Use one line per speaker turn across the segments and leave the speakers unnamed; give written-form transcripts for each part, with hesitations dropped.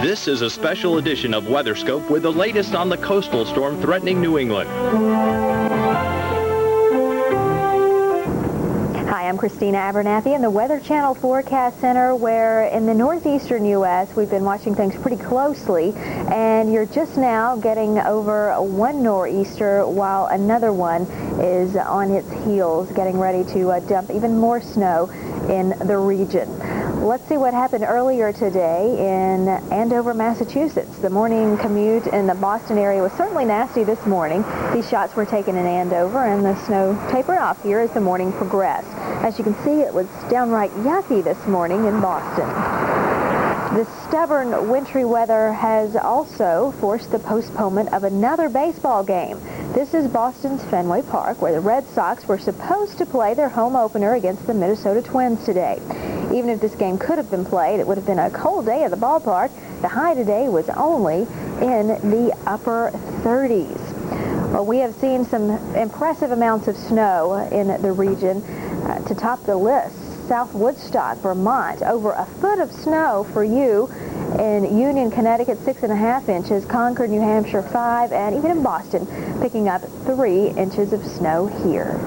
This is a special edition of WeatherScope with the latest on the coastal storm threatening New England.
Hi, I'm Christina Abernathy in the Weather Channel Forecast Center, where in the northeastern U.S. we've been watching things pretty closely, and you're just now getting over one nor'easter while another one is on its heels, getting ready to dump even more snow in the region. Let's see what happened earlier today in Andover, Massachusetts. The morning commute in the Boston area was certainly nasty this morning. These shots were taken in Andover, and the snow tapered off here as the morning progressed. As you can see, it was downright yucky this morning in Boston. The stubborn wintry weather has also forced the postponement of another baseball game. This is Boston's Fenway Park, where the Red Sox were supposed to play their home opener against the Minnesota Twins today. Even if this game could have been played, it would have been a cold day at the ballpark. The high today was only in the upper 30s. Well, we have seen some impressive amounts of snow in the region. To top the list, South Woodstock, Vermont, over a foot of snow for you. In Union, Connecticut, 6.5 inches. Concord, New Hampshire, 5, and even in Boston, picking up 3 inches of snow here.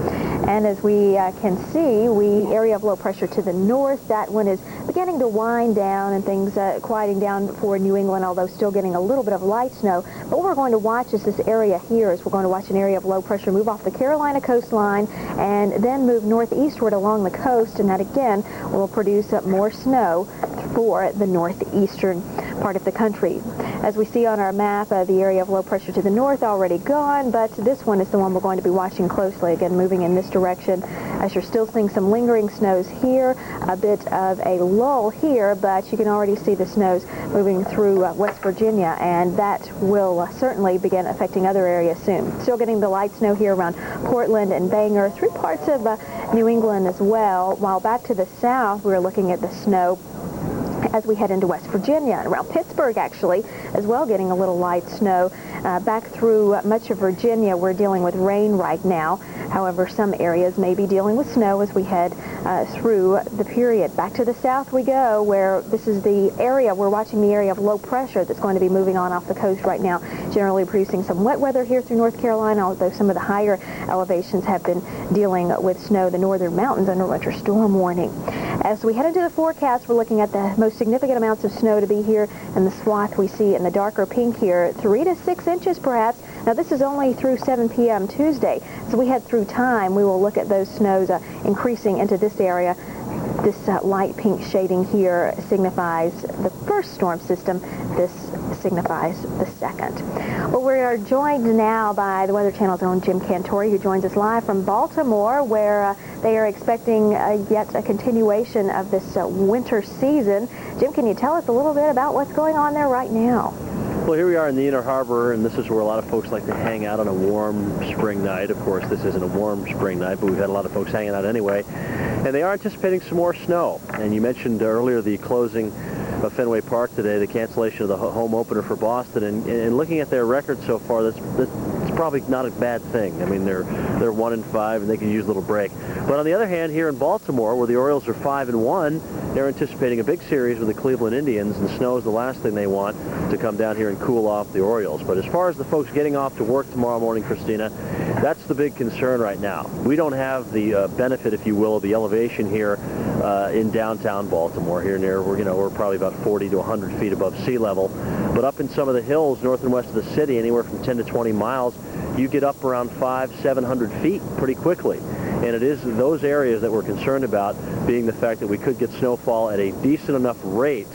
And as we can see, area of low pressure to the north, that one is beginning to wind down and things quieting down for New England, although still getting a little bit of light snow. But what we're going to watch is this area here, is we're going to watch an area of low pressure move off the Carolina coastline and then move northeastward along the coast, and that again will produce more snow for the northeastern part of the country. As we see on our map, the area of low pressure to the north already gone, but this one is the one we're going to be watching closely, again moving in this direction, as you're still seeing some lingering snows here, a bit of a lull here, but you can already see the snows moving through West Virginia, and that will certainly begin affecting other areas soon. Still getting the light snow here around Portland and Bangor, through parts of New England as well, while back to the south we're looking at the snow as we head into West Virginia and around Pittsburgh, actually, as well, getting a little light snow. Back through much of Virginia, we're dealing with rain right now. However, some areas may be dealing with snow as we head through the period. Back to the south we go, where this is the area, we're watching the area of low pressure that's going to be moving on off the coast right now, generally producing some wet weather here through North Carolina, although some of the higher elevations have been dealing with snow. The northern mountains under winter storm warning. As we head into the forecast, we're looking at the most significant amounts of snow to be here in the swath we see in the darker pink here, 3 to 6 inches perhaps. Now this is only through 7 p.m. Tuesday. As we head through time, we will look at those snows increasing into this area. This light pink shading here signifies the first storm system. This signifies the second. Well, we are joined now by the Weather Channel's own Jim Cantore, who joins us live from Baltimore, where they are expecting yet a continuation of this winter season. Jim, can you tell us a little bit about what's going on there right now?
Well, here we are in the Inner Harbor, and this is where a lot of folks like to hang out on a warm spring night. Of course, this isn't a warm spring night, but we've had a lot of folks hanging out anyway. And they are anticipating some more snow. And you mentioned earlier the closing of Fenway Park today, the cancellation of the home opener for Boston. And looking at their record so far, that's probably not a bad thing. I mean, they're 1-5, and they can use a little break. But on the other hand, here in Baltimore, where the Orioles are 5-1, they're anticipating a big series with the Cleveland Indians, and snow is the last thing they want to come down here and cool off the Orioles. But as far as the folks getting off to work tomorrow morning, Christina, that's the big concern right now. We don't have the benefit, if you will, of the elevation here in downtown Baltimore. Here near, we're probably about 40 to 100 feet above sea level. But up in some of the hills north and west of the city, anywhere from 10 to 20 miles, you get up around 500-700 feet pretty quickly. And it is those areas that we're concerned about, being the fact that we could get snowfall at a decent enough rate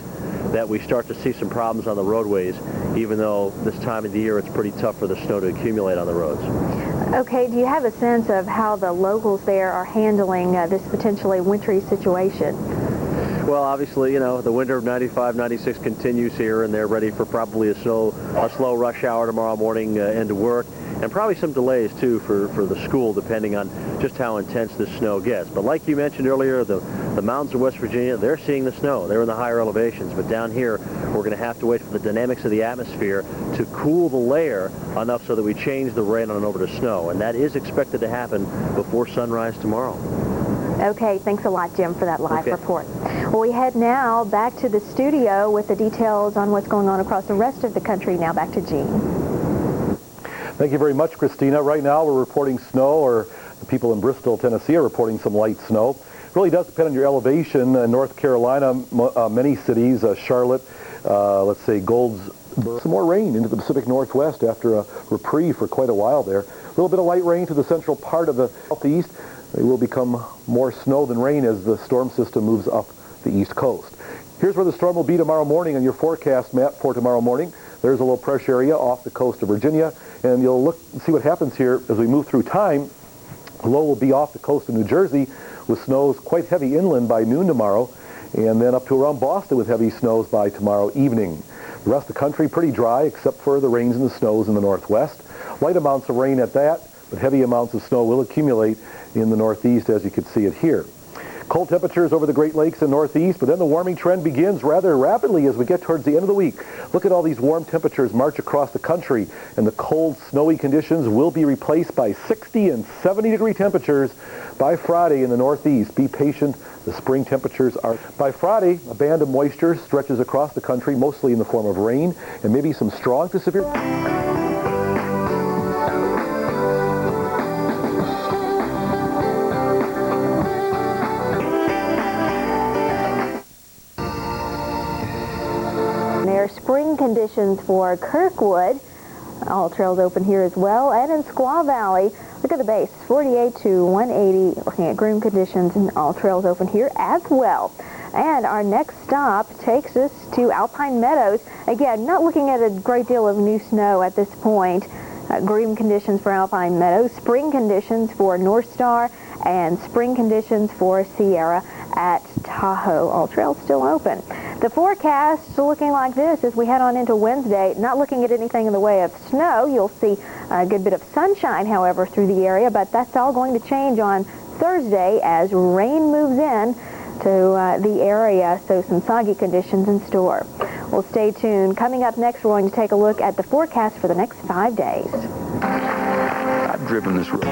that we start to see some problems on the roadways, even though this time of the year it's pretty tough for the snow to accumulate on the roads.
Okay, do you have a sense of how the locals there are handling this potentially wintry situation?
Well, obviously, the winter of 95, 96 continues here, and they're ready for probably a slow rush hour tomorrow morning into work, and probably some delays, too, for the school, depending on just how intense this snow gets. But like you mentioned earlier, the mountains of West Virginia, they're seeing the snow. They're in the higher elevations. But down here, we're going to have to wait for the dynamics of the atmosphere to cool the layer enough so that we change the rain on over to snow. And that is expected to happen before sunrise tomorrow.
Okay, thanks a lot, Jim, for that live
Okay.
report. Well, we head now back to the studio with the details on what's going on across the rest of the country. Now back to Gene.
Thank you very much, Christina. Right now we're reporting snow, or the people in Bristol, Tennessee are reporting some light snow. It really does depend on your elevation. In North Carolina, many cities, Charlotte, let's say Goldsboro, some more rain into the Pacific Northwest after a reprieve for quite a while there. A little bit of light rain to the central part of the southeast. They will become more snow than rain as the storm system moves up the east coast. Here's where the storm will be tomorrow morning on your forecast map for tomorrow morning. There's a low pressure area off the coast of Virginia, and you'll look and see what happens here as we move through time. The low will be off the coast of New Jersey with snows quite heavy inland by noon tomorrow, and then up to around Boston with heavy snows by tomorrow evening. The rest of the country pretty dry except for the rains and the snows in the northwest. Light amounts of rain at that, but heavy amounts of snow will accumulate in the northeast as you can see it here. Cold temperatures over the Great Lakes and northeast, but then the warming trend begins rather rapidly as we get towards the end of the week. Look at all these warm temperatures march across the country, and the cold, snowy conditions will be replaced by 60 and 70-degree temperatures by Friday in the northeast. Be patient. The spring temperatures are... By Friday, a band of moisture stretches across the country, mostly in the form of rain, and maybe some strong to severe...
Spring conditions for Kirkwood. All trails open here as well. And in Squaw Valley, look at the base, 48 to 180. Looking at groom conditions, and all trails open here as well. And our next stop takes us to Alpine Meadows. Again, not looking at a great deal of new snow at this point. Groom conditions for Alpine Meadows, spring conditions for North Star, and spring conditions for Sierra at Tahoe. All trails still open. The forecast looking like this as we head on into Wednesday. Not looking at anything in the way of snow. You'll see a good bit of sunshine, however, through the area, but that's all going to change on Thursday as rain moves in to the area, so some soggy conditions in store. Well, stay tuned. Coming up next, we're going to take a look at the forecast for the next 5 days.
I've driven this road.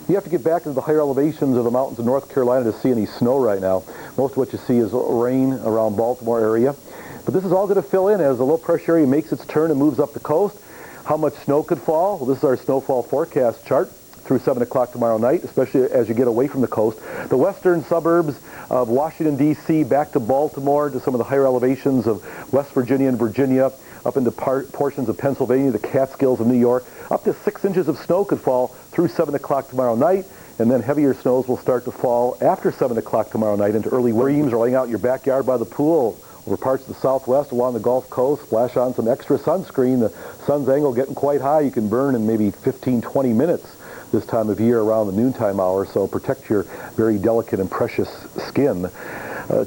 You have to get back into the higher elevations of the mountains of North Carolina to see any snow right now. Most of what you see is rain around Baltimore area. But this is all going to fill in as the low pressure area makes its turn and moves up the coast. How much snow could fall? Well, this is our snowfall forecast chart through 7 o'clock tomorrow night, especially as you get away from the coast. The western suburbs of Washington, D.C., back to Baltimore, to some of the higher elevations of West Virginia and Virginia, up into portions of Pennsylvania, the Catskills of New York. Up to 6 inches of snow could fall through 7 o'clock tomorrow night, and then heavier snows will start to fall after 7 o'clock tomorrow night into early streams are laying out in your backyard by the pool, over parts of the southwest along the Gulf Coast. Splash on some extra sunscreen. The sun's angle getting quite high. You can burn in maybe 15, 20 minutes this time of year around the noontime hour, so protect your very delicate and precious skin.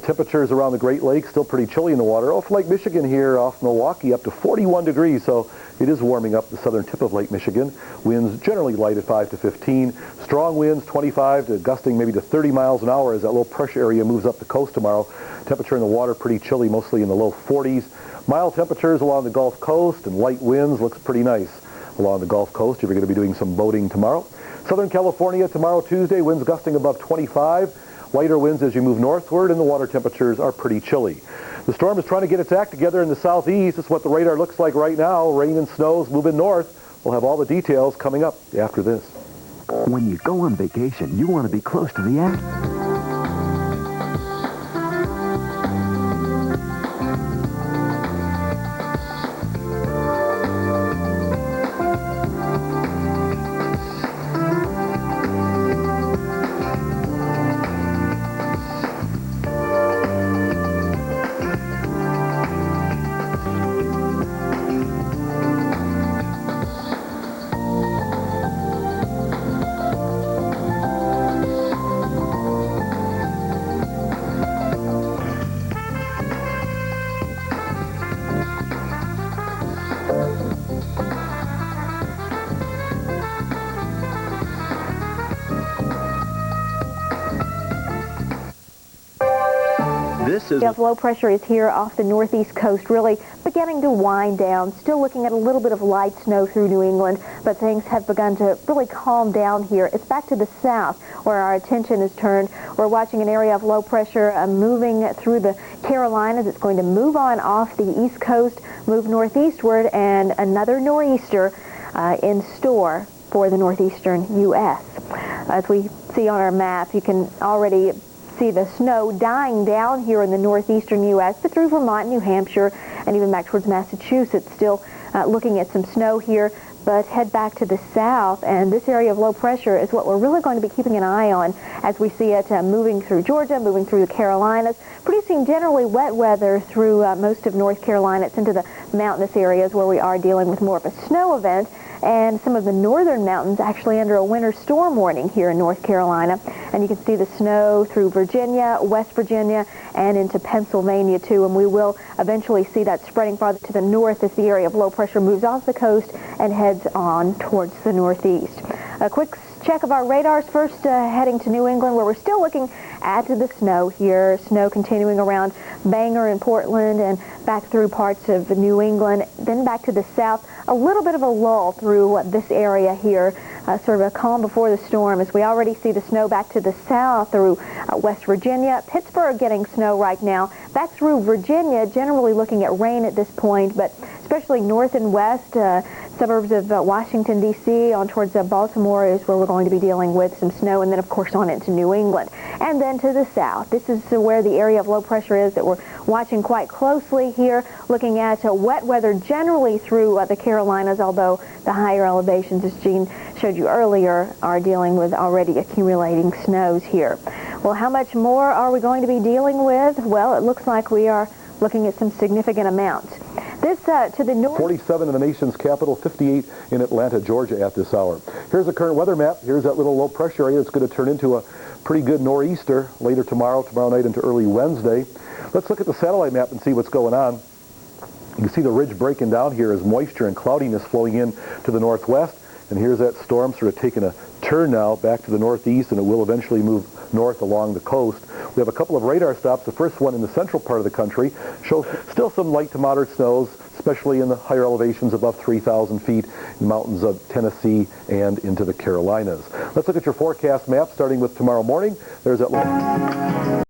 Temperatures around the Great Lakes still pretty chilly in the water. Off Lake Michigan here, off Milwaukee, up to 41 degrees, so it is warming up the southern tip of Lake Michigan. Winds generally light at 5 to 15. Strong winds 25 to gusting maybe to 30 miles an hour as that low pressure area moves up the coast tomorrow. Temperature in the water pretty chilly, mostly in the low 40s. Mild temperatures along the Gulf Coast and light winds looks pretty nice along the Gulf Coast. You're going to be doing some boating tomorrow. Southern California tomorrow, Tuesday, winds gusting above 25. Lighter winds as you move northward, and the water temperatures are pretty chilly. The storm is trying to get its act together in the southeast. That's what the radar looks like right now. Rain and snows moving north. We'll have all the details coming up after this.
When you go on vacation, you want to be close to the action.
this is...
The low pressure is here off the northeast coast, really beginning to wind down. Still looking at a little bit of light snow through New England, but things have begun to really calm down here. It's back to the south where our attention is turned. We're watching an area of low pressure moving through the Carolinas. It's going to move on off the east coast, move northeastward, and another nor'easter in store for the northeastern U.S. As we see on our map, you can already see the snow dying down here in the northeastern U.S., but through Vermont, New Hampshire, and even back towards Massachusetts. Still looking at some snow here, but head back to the south, and this area of low pressure is what we're really going to be keeping an eye on as we see it moving through Georgia, moving through the Carolinas, producing generally wet weather through most of North Carolina. It's into the mountainous areas where we are dealing with more of a snow event, and some of the northern mountains actually under a winter storm warning here in North Carolina. And you can see the snow through Virginia, West Virginia, and into Pennsylvania too. And we will eventually see that spreading farther to the north as the area of low pressure moves off the coast and heads on towards the northeast. A quick check of our radars first, heading to New England, where we're still looking at the snow here. Snow continuing around Bangor and Portland and back through parts of New England, then back to the south. A little bit of a lull through this area here, sort of a calm before the storm, as we already see the snow back to the south through West Virginia. Pittsburgh getting snow right now. Back through Virginia, generally looking at rain at this point, but especially north and west, suburbs of Washington, D.C., on towards Baltimore is where we're going to be dealing with some snow, and then, of course, on into New England. And then to the south. This is where the area of low pressure is that we're watching quite closely here, looking at wet weather generally through the Carolinas, although the higher elevations, as Gene showed you earlier, are dealing with already accumulating snows here. Well, how much more are we going to be dealing with? Well, it looks like we are looking at some significant amounts. This to the north.
47 in the nation's capital, 58 in Atlanta, Georgia at this hour. Here's the current weather map. Here's that little low pressure area that's going to turn into a pretty good nor'easter later tomorrow night into early Wednesday. Let's look at the satellite map and see what's going on. You can see the ridge breaking down here as moisture and cloudiness flowing in to the northwest. And here's that storm sort of taking a turn now back to the northeast, and it will eventually move north along the coast. We have a couple of radar stops. The first one in the central part of the country shows still some light to moderate snows, especially in the higher elevations above 3,000 feet in mountains of Tennessee and into the Carolinas. Let's look at your forecast map starting with tomorrow morning. There's that